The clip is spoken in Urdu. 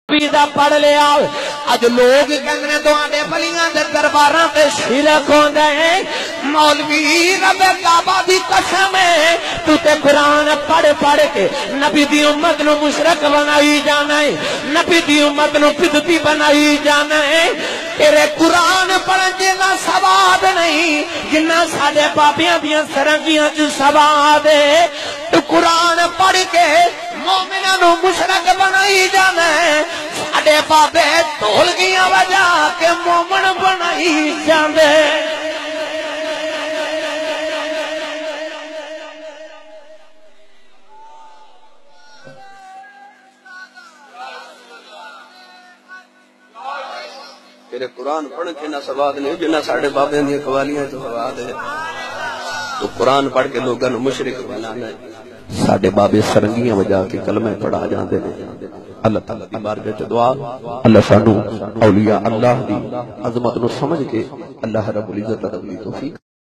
پیدا پڑھ لیا اج لوگ کہنے تواڈے بلیاں دے درباراں تے شرک ہوندا ہے مولوی رب کعبہ دی قسم ہے تو تے قرآن پڑھ پڑھ کے نبی دی امت نو مشرک بنائی جانا ہے نبی دی امت نو بدعتی بنائی جانا ہے تیرے قرآن پڑھن جنا ثواب نہیں جنہ ساڈے بابیاں دیاں سرنگیاں چ ثواب ہے تو قرآن پڑھ کے مومناں نو مشرک بنائی جانا ہے ساڈے بابے ڈھولکیاں بجا کے مومن بنائی جاندے تیرے قرآن پڑھ کے نہ سواد نہیں جنہ ساڑھے بابے دی قوالیاں تو سواد ہے تو قرآن پڑھ کے لوگاں نو مشرک بنانا ہے ساڑھے بابے سرنگیاں بجا کے کلمہ پڑھا جاندے نے اللہ تعالیٰ دی بارگاہ چ دعا اللہ سانو اولیاء اللہ دی عظمت نو سمجھ کے اللہ رب العزت دی توفیق